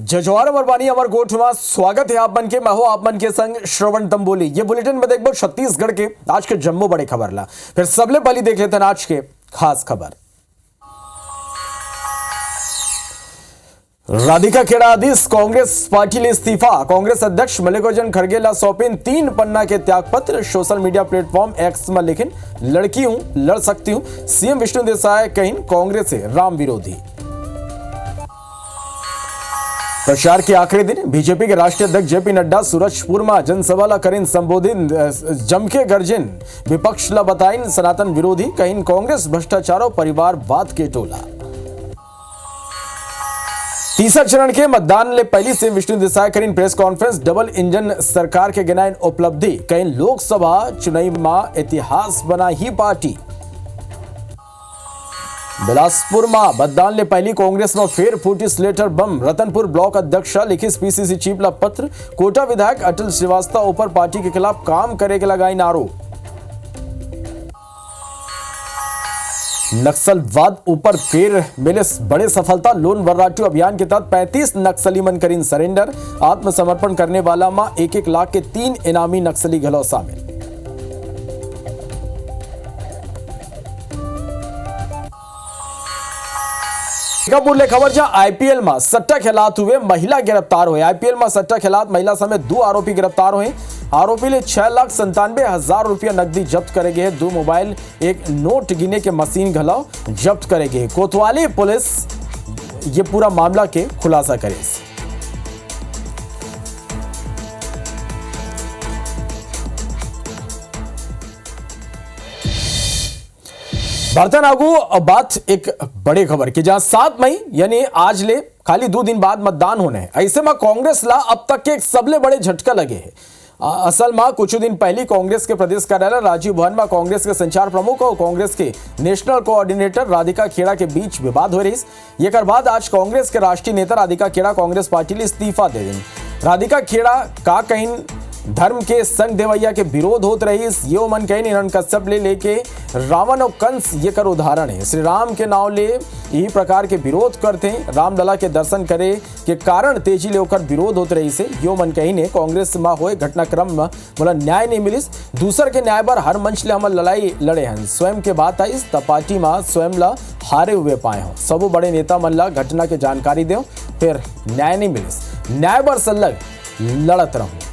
जजवार मरवानी अमरकोट में स्वागत है आप मन के। मैं हूं आप मन के संग श्रवण तंबोली। ये बुलेटिन में देखो छत्तीसगढ़ के आज के जम्मू बड़े खबर ला। फिर सबले पहले देख लेते हैं आज के खास खबर। राधिका खेड़ा आदेश कांग्रेस पार्टी ले इस्तीफा। कांग्रेस अध्यक्ष मल्लिकार्जुन खड़गे ला सौंपिन 3 पन्ना के त्यागपत्र। सोशल मीडिया प्लेटफॉर्म एक्स में लिखिन लड़की हूं लड़ सकती हूं। सीएम विष्णु देसाई कहिन कांग्रेस है राम विरोधी। प्रचार के आखिरी दिन बीजेपी के राष्ट्रीय अध्यक्ष जेपी नड्डा सूरजपुर में जनसभा ला करीन संबोधित जमके गर्जिन। विपक्ष ला बताइन सनातन विरोधी कहिन कांग्रेस भ्रष्टाचारों परिवारवाद के टोला। तीसरा चरण के मतदान ले पहली से विष्णु देसाई करीन प्रेस कॉन्फ्रेंस। डबल इंजन सरकार के गिनाइन उपलब्धि कहिन लोकसभा चुनाव में इतिहास बना ही पार्टी। बिलासपुर में मतदान ले पहली कांग्रेस में फेर फूटी स्लेटर बम। रतनपुर ब्लॉक अध्यक्ष लिखित पीसीसी चीफ ला पत्र। कोटा विधायक अटल श्रीवास्तव ऊपर पार्टी के खिलाफ काम करे के लगाई आरोप। नक्सलवाद ऊपर फेर मिले बड़े सफलता। लोन वर्राटू अभियान के तहत 35 नक्सली मन करीन सरेंडर। आत्मसमर्पण करने वाला में 1-1 लाख के 3 इनामी नक्सली घलो शामिल। ले खबर जहां आईपीएल में सट्टा खेलात हुए महिला गिरफ्तार हुए। आईपीएल में सट्टा खेलात महिला समेत 2 आरोपी गिरफ्तार हुए। आरोपी ले 6,97,000 रुपया नकदी जब्त करे गए। 2 मोबाइल, 1 नोट गिने के मशीन घलाओ जब्त करे गए। कोतवाली पुलिस ये पूरा मामला के खुलासा करे। बर्तन आगू बात एक बड़ी खबर की जहां 7 मई यानी आज ले खाली 2 दिन बाद मतदान होने हैं। ऐसे में कांग्रेस ला अब तक के एक सबले बड़े झटका लगे हैं। असल में कुछ दिन पहले कांग्रेस के प्रदेश कार्यालय राजीव भवन में कांग्रेस के संचार प्रमुख और कांग्रेस के नेशनल कोऑर्डिनेटर राधिका खेड़ा के बीच विवाद हो रही। एक बाद आज कांग्रेस के राष्ट्रीय नेता राधिका खेड़ा कांग्रेस पार्टी ले इस्तीफा दे दी। राधिका खेड़ा का कहीं धर्म के संग देवैया के विरोध होत रही। यो मन कहीं हिरण कश्यप ले लेके रावण और कंस ये कर उदाहरण है। श्री राम के नाव ले यही प्रकार के विरोध करते हैं। रामलला के दर्शन करे के कारण तेजी ले होकर विरोध होत रही से यो मन कहीं ने कांग्रेस में हुए घटनाक्रम में बोला न्याय नहीं मिलिस। दूसर के न्याय पर हर मंच ले हम लड़ाई लड़े हैं। स्वयं के बात आई त पार्टी में स्वयं ला हारे हुए पाए हो। सब बड़े नेता मन ला घटना के जानकारी दो फिर न्याय नहीं मिलिस। न्याय पर सलग लड़त रहूं।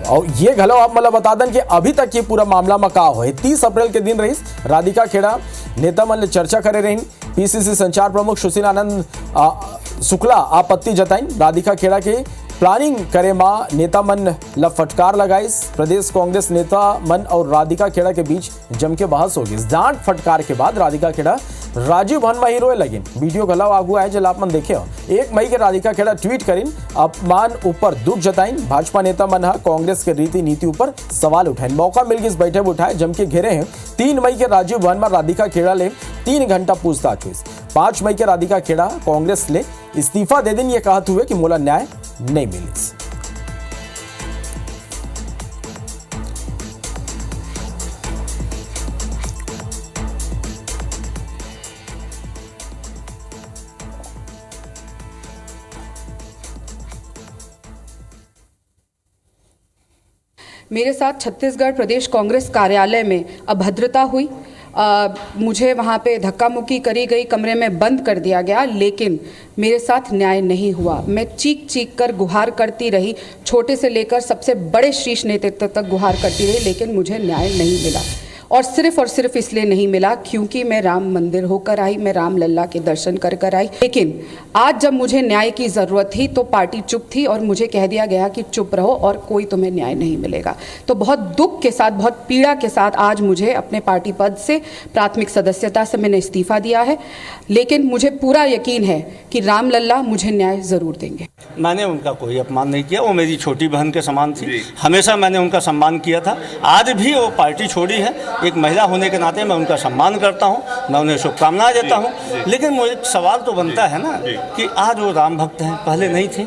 और ये घलो आप मतलब बता दें कि अभी तक ये पूरा मामला में का हो। 30 अप्रैल के दिन रही राधिका खेड़ा नेता मन ले चर्चा करे रही। पीसीसी संचार प्रमुख सुशील आनंद शुक्ला आपत्ति जताई। राधिका खेड़ा के प्लानिंग करे मां नेता मन ला फटकार लगाई। प्रदेश कांग्रेस नेता मन और राधिका खेड़ा के बीच जम के बहस होगी। डांट फटकार के बाद राधिका खेड़ा राजीव भवन में ही रोए लगी। वीडियो गलाव आगू आए जल आप मन देखे हो। 1 मई के राधिका खेड़ा ट्वीट करीन अपमान ऊपर दुख जताइन। भाजपा नेता मन कांग्रेस के रीति नीति ऊपर सवाल उठाए। मौका मिल गई बैठे उठाए जम के घेरे हैं। 3 मई के राजीव भवन में राधिका खेड़ा ले 3 घंटा पूछताछ हुई। 5 मई के राधिका खेड़ा कांग्रेस ले इस्तीफा दे दिन ये कहते हुए कि मोला न्याय नहीं मिली। मेरे साथ छत्तीसगढ़ प्रदेश कांग्रेस कार्यालय में अभद्रता हुई। मुझे वहाँ पे धक्का मुक्की करी गई, कमरे में बंद कर दिया गया, लेकिन मेरे साथ न्याय नहीं हुआ। मैं चीख चीख कर गुहार करती रही, छोटे से लेकर सबसे बड़े शीर्ष नेतृत्व तक गुहार करती रही, लेकिन मुझे न्याय नहीं मिला। और सिर्फ इसलिए नहीं मिला क्योंकि मैं राम मंदिर होकर आई, मैं राम लल्ला के दर्शन कर कर आई। लेकिन आज जब मुझे न्याय की ज़रूरत थी तो पार्टी चुप थी और मुझे कह दिया गया कि चुप रहो और कोई तुम्हें न्याय नहीं मिलेगा। तो बहुत दुख के साथ, बहुत पीड़ा के साथ आज मुझे अपने पार्टी पद से, प्राथमिक सदस्यता से मैंने इस्तीफा दिया है। लेकिन मुझे पूरा यकीन है कि राम लल्ला मुझे न्याय ज़रूर देंगे। मैंने उनका कोई अपमान नहीं किया। वो मेरी छोटी बहन के समान थी। हमेशा मैंने उनका सम्मान किया था। आज भी वो पार्टी छोड़ी है। एक महिला होने के नाते मैं उनका सम्मान करता हूँ, मैं उन्हें शुभकामनाएं देता हूँ। लेकिन मुझे एक सवाल तो बनता है ना कि आज वो राम भक्त हैं, पहले नहीं थे।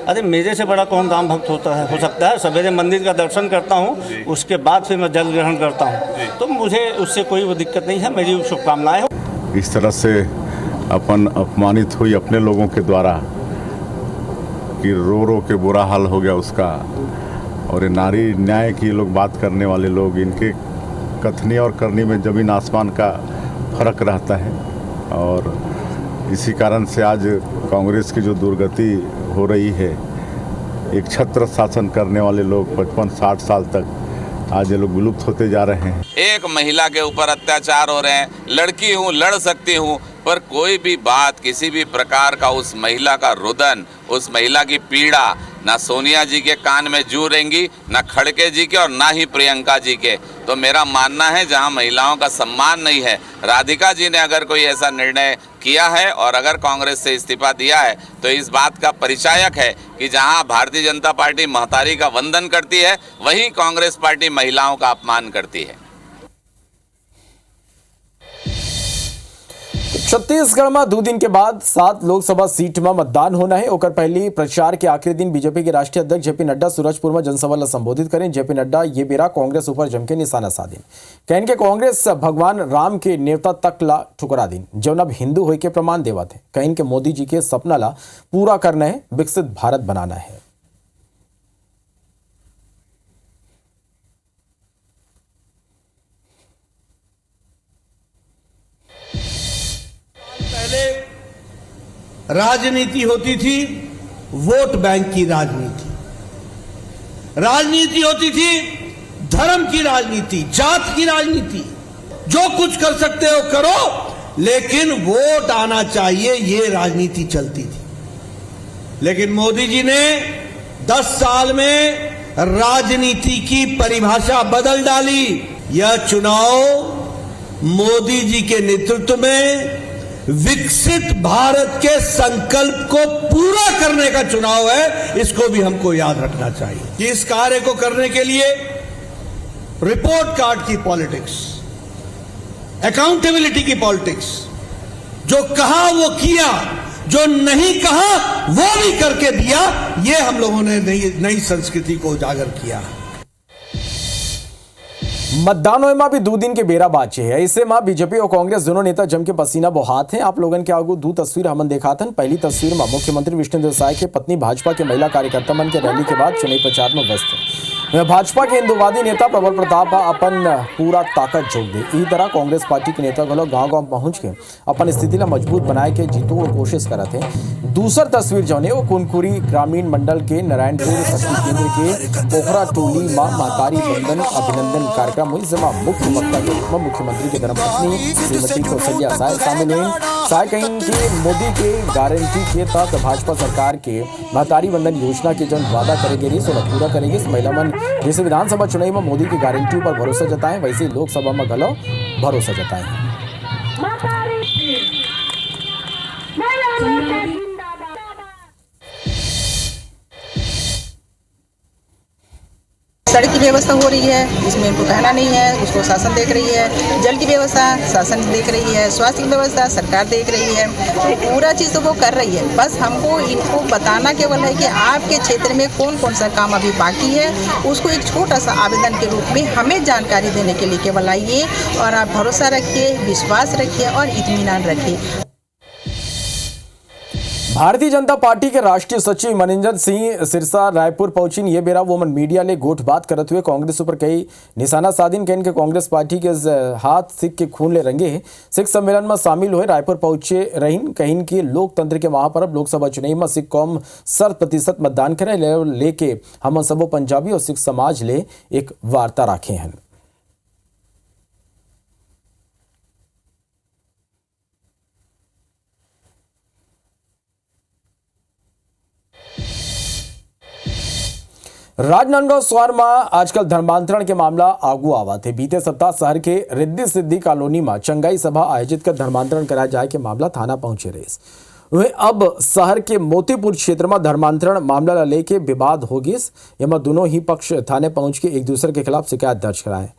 अरे मेरे से बड़ा कौन राम भक्त होता है, हो सकता है। सवेरे मंदिर का दर्शन करता हूँ, उसके बाद फिर मैं जल ग्रहण करता हूँ, तो मुझे उससे कोई वो दिक्कत नहीं है। मेरी शुभकामनाएं। इस तरह से अपन अपमानित हुई अपने लोगों के द्वारा कि रो रो के बुरा हाल हो गया उसका। और ये नारी न्याय की लोग बात करने वाले लोग, इनके कथनी और करनी में ज़मीन आसमान का फर्क रहता है। और इसी कारण से आज कांग्रेस की जो दुर्गति हो रही है, एक छत्र शासन करने वाले लोग 55-60 साल तक आज ये लोग विलुप्त होते जा रहे हैं। एक महिला के ऊपर अत्याचार हो रहे हैं, लड़की हूँ लड़ सकती हूँ, पर कोई भी बात, किसी भी प्रकार का उस महिला का रुदन, उस महिला की पीड़ा ना सोनिया जी के कान में जू रहेंगी, ना खड़गे जी के और ना ही प्रियंका जी के। तो मेरा मानना है जहां महिलाओं का सम्मान नहीं है, राधिका जी ने अगर कोई ऐसा निर्णय किया है और अगर कांग्रेस से इस्तीफा दिया है तो इस बात का परिचायक है कि जहां भारतीय जनता पार्टी महतारी का वंदन करती है, वहीं कांग्रेस पार्टी महिलाओं का अपमान करती है। छत्तीसगढ़ में 2 दिन के बाद 7 लोकसभा सीट में मतदान होना है। ओकर पहली प्रचार के आखिरी दिन बीजेपी के राष्ट्रीय अध्यक्ष जेपी नड्डा सूरजपुर में जनसभा ला संबोधित करें। जेपी नड्डा ये बेरा कांग्रेस ऊपर जमके निशाना साधें, कहन के कांग्रेस भगवान राम के नेवता तक ला ठुकरा दिन, जौन अब हिंदू होय के प्रमाण देवत है। कहन के मोदी जी के सपना ला पूरा करना है, विकसित भारत बनाना है। राजनीति होती थी वोट बैंक की राजनीति, राजनीति होती थी धर्म की राजनीति, जात की राजनीति। जो कुछ कर सकते हो करो, लेकिन वोट आना चाहिए, ये राजनीति चलती थी। लेकिन मोदी जी ने 10 साल में राजनीति की परिभाषा बदल डाली। यह चुनाव मोदी जी के नेतृत्व में विकसित भारत के संकल्प को पूरा करने का चुनाव है। इसको भी हमको याद रखना चाहिए कि इस कार्य को करने के लिए रिपोर्ट कार्ड की पॉलिटिक्स, अकाउंटेबिलिटी की पॉलिटिक्स, जो कहा वो किया, जो नहीं कहा वो भी करके दिया, ये हम लोगों ने नई संस्कृति को उजागर किया। मतदान होए में भी 2 दिन के बेरा बाचे है। ऐसे में बीजेपी और कांग्रेस दोनों नेता जम के पसीना बहात हैं। आप लोगन के आगू 2 तस्वीर हमन देखाथन। पहली तस्वीर में मुख्यमंत्री विष्णुदेव साय के पत्नी भाजपा के महिला कार्यकर्ता मन के रैली के बाद चुनावी प्रचार में व्यस्त है। भाजपा के हिंदुवादी नेता प्रबल प्रताप अपन पूरा ताकत झोंक दे। इसी तरह कांग्रेस पार्टी के नेता घलो गांव-गांव पहुंच के अपन स्थिति ला मजबूत बनाए के जीतो और कोशिश करत है। दूसर तस्वीर जौन है वो कुनकुरी ग्रामीण मंडल के नारायणपुर शक्ति केंद्र के पोखरा टोली मां महतारी बंदन अभिनंदन कार्यक्रम हुई, जिसमें मुख्य वक्ता के रूप में मुख्यमंत्री के धर्मपत्नी श्रीमती कौशल्या साय शामिल हैं। साय कहीं कि मोदी के गारंटी के तहत भाजपा सरकार के महतारी बंदन योजना के जौन वादा करेंगे रही सो पूरा करेंगे। इस महिला मन जैसे विधानसभा चुनाव में मोदी की गारंटी पर भरोसा जताएं, वैसे ही लोकसभा में गलो भरोसा जताएं। सड़क की व्यवस्था हो रही है, इसमें इनको कहना नहीं है, उसको शासन देख रही है। जल की व्यवस्था शासन देख रही है, स्वास्थ्य की व्यवस्था सरकार देख रही है, तो पूरा चीज़ तो वो कर रही है। बस हमको इनको बताना केवल है कि आपके क्षेत्र में कौन कौन सा काम अभी बाकी है, उसको एक छोटा सा आवेदन के रूप में हमें जानकारी देने के लिए केवल आइए और आप भरोसा रखिए, विश्वास रखिए और इत्मीनान रखिए। भारतीय जनता पार्टी के राष्ट्रीय सचिव मनोज सिंह सिरसा रायपुर पहुंची। ये बेरा वो मन मीडिया ले गोठ बात करते हुए कांग्रेस ऊपर कई निशाना साधीन। कहन के कांग्रेस पार्टी के हाथ सिख के खून ले रंगे सिख सम्मेलन में शामिल हुए रायपुर पहुंचे रहीन। कहीं की लोकतंत्र के महापर्व लोकसभा चुनाव में सिख कौम 100% मतदान करे लेके हम सबो पंजाबी और सिख समाज ले एक वार्ता राखे हैं। राजनांदगांव शहर में आजकल धर्मांतरण के मामला आगू आवा थे। बीते सप्ताह शहर के रिद्धि सिद्धि कॉलोनी में चंगाई सभा आयोजित कर धर्मांतरण कराया जाए के मामला थाना पहुंचे रहे। वह अब शहर के मोतीपुर क्षेत्र में धर्मांतरण मामला लेके विवाद हो गया। यह दोनों ही पक्ष थाने पहुंच के एक दूसरे के खिलाफ शिकायत दर्ज कराए।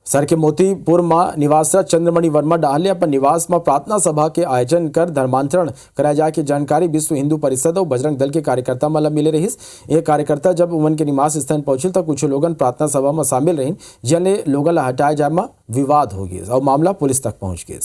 शहर के मोतीपुर में निवासरत चंद्रमणि वर्मा डाहले अपन निवास में प्रार्थना सभा के आयोजन कर धर्मांतरण कराया जाए की जानकारी विश्व हिंदू परिषद और बजरंग दल के कार्यकर्ता में मिले रही। एक कार्यकर्ता जब उमन के निवास स्थान पहुंचे तो कुछ लोगन प्रार्थना सभा में शामिल रही, जिन्हें लोगन हटाए जाए में विवाद हो गया और मामला पुलिस तक पहुंच गया।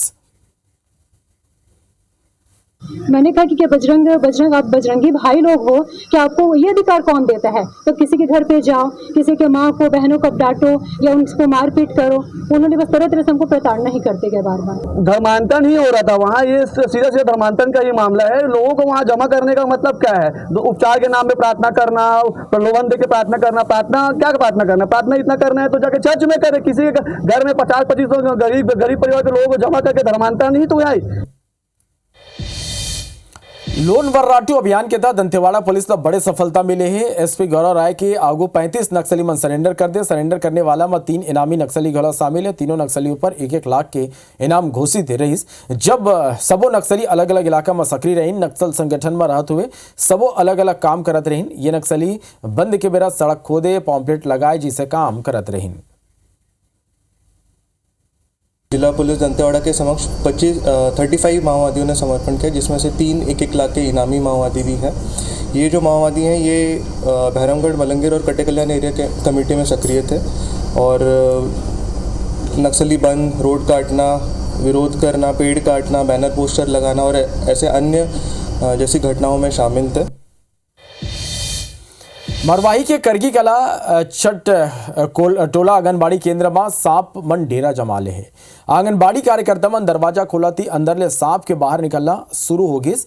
मैंने कहा कि क्या बजरंग आप बजरंगी भाई लोग हो, क्या आपको ये अधिकार कौन देता है? तो किसी के घर पे जाओ, किसी के माँ को बहनों को डांटो या उनको मारपीट करो। उन्होंने बस तरह तरह से हमको प्रताड़ना ही करते गए बार बार। धर्मांतरण ही हो रहा था वहाँ, ये सीधा सीधा धर्मांतरण का ये मामला है। लोगों को वहाँ जमा करने का मतलब क्या है? उपचार के नाम पे प्रार्थना करना, प्रलोभन दे के प्रार्थना करना। क्या प्रार्थना करना? प्रार्थना इतना करना है तो जाके चर्च में करे। किसी के घर में 50-25 गरीब परिवार के लोगों को जमा करके धर्मांतरण ही तो है। लोन वर्राटू अभियान के तहत दंतेवाड़ा पुलिस को बड़े सफलता मिले हैं। एसपी गौरव राय के आगू 35 नक्सली मन सरेंडर कर दे। सरेंडर करने वाला में 3 इनामी नक्सली घोड़ा शामिल है। तीनों नक्सलियों पर 1-1 लाख के इनाम घोषित रही। जब सबो नक्सली अलग अलग इलाका में सक्रिय रही, नक्सल संगठन में रहते हुए सबो अलग अलग काम करत रही। ये नक्सली बंद के बेरा सड़क खोदे, पॉम्पलेट लगाए जिसे काम करत रही। जिला पुलिस दंतेवाड़ा के समक्ष 35 माओवादियों ने समर्पण किया, जिसमें से 3 1-1 लाख के इनामी माओवादी भी हैं। ये जो माओवादी हैं ये भैरमगढ़, मलंगीर और कटे कल्याण एरिया के कमेटी में सक्रिय थे और नक्सली बंद, रोड काटना, विरोध करना, पेड़ काटना, बैनर पोस्टर लगाना और ऐसे अन्य जैसी घटनाओं में शामिल थे। मरवाही के करगी कला छठ टोला आंगनबाड़ी केंद्र में सांप मन डेरा जमा ले है। आंगनबाड़ी कार्यकर्ता मन दरवाजा खोला थी, अंदर ले सांप के बाहर निकलना शुरू हो गिस,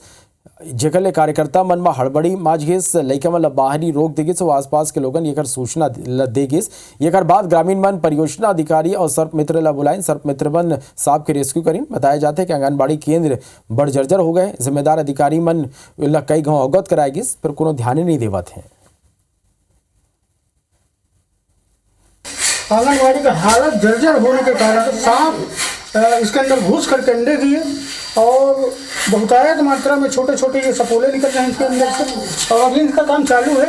जेकर ले कार्यकर्ता मन में हड़बड़ी माज गिस। लइका मन बाहरी रोक दे गिस और आसपास के लोगन एकर सूचना दे गिस। एकर बाद ग्रामीण मन परियोजना अधिकारी और सर्प मित्र ला बुलाइन। सर्प मित्र मन सांप के रेस्क्यू करीन। बताया जाते कि आंगनबाड़ी केंद्र बड़ जर्जर हो गए। जिम्मेदार अधिकारी मन कई गाँव अवगत कराए गिस, पर कोनो ध्यान ही नहीं देवत है। आंगनबाड़ी का हालत जर्जर होने के कारण सांप इसके अंदर घुस करके अंडे दिए और बहुतायत मात्रा में छोटे छोटे ये सपोले निकल रहे हैं इसके अंदर से। और अभी इनका काम चालू है।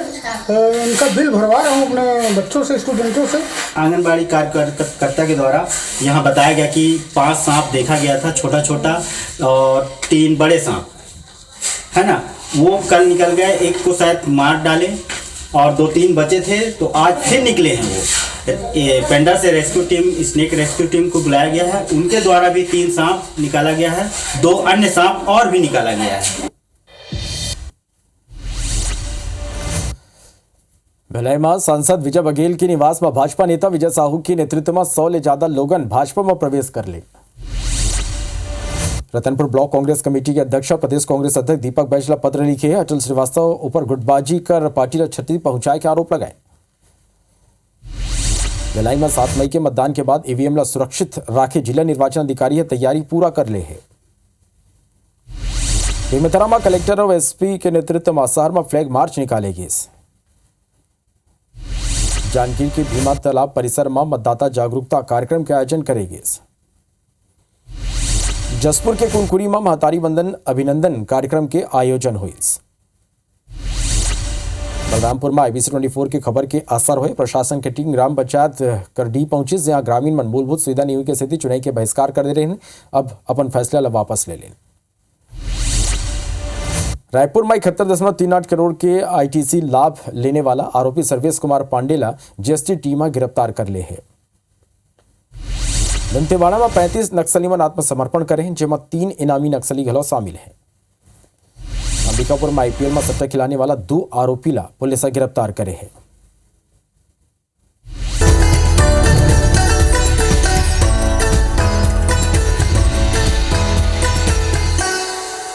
इनका बिल भरवा रहा हूँ अपने बच्चों से, स्टूडेंटों से। आंगनबाड़ी कार्यकर्ता के द्वारा यहाँ बताया गया कि 5 सांप देखा गया था, छोटा छोटा, और 3 बड़े सांप है ना, वो कल निकल गए। एक को शायद मार डाले और 2-3 बचे थे, तो आज फिर निकले हैं वो। पेंडा से rescue team, snake rescue team को बुलाया गया है। उनके द्वारा भी 3 सांप निकाला गया है, 2 अन्य सांप और भी निकाला गया है। भिलाई में सांसद विजय बघेल के निवास में भाजपा नेता विजय साहू के नेतृत्व में 100 ले ज्यादा लोगन भाजपा में प्रवेश कर ले। रतनपुर ब्लॉक कांग्रेस कमेटी के अध्यक्ष प्रदेश कांग्रेस अध्यक्ष दीपक बैजला पत्र लिखे। अटल श्रीवास्तव ऊपर गुटबाजी कर पार्टी ने क्षति पहुंचाए के आरोप लगाए। भिलाई में 7 मई के मतदान के बाद ईवीएम ला सुरक्षित राखे जिला निर्वाचन अधिकारी है तैयारी पूरा कर ले है। बेमेतरा में कलेक्टर और एसपी के नेतृत्व में शहर में फ्लैग मार्च निकालेगी। जांजगीर के भीमा तालाब परिसर में मतदाता जागरूकता कार्यक्रम के आयोजन करेगी। जसपुर के कुनकुरी में महतारी वंदन अभिनंदन कार्यक्रम के आयोजन हुई। बलरामपुर में IBC 24 की खबर के असर हुए। प्रशासन की टीम ग्राम पंचायत करडी पहुंची, जहां ग्रामीण मन मूलभूत सुविधा नहीं हुई के स्थिति चुनाई के बहिष्कार कर दे रहे हैं। अब अपन फैसला वापस ले लें। रायपुर में 71.38 करोड़ के ITC लाभ लेने वाला आरोपी सर्वेश कुमार पांडेला GST टीम गिरफ्तार कर ले है। दंतेवाड़ा में 35 नक्सली मन आत्मसमर्पण करे हैं, जिसमें 3 इनामी नक्सली घलो शामिल हैं। अंबिकापुर में IPL में सट्टा खिलाने वाला 2 आरोपी ला पुलिस गिरफ्तार करे हैं।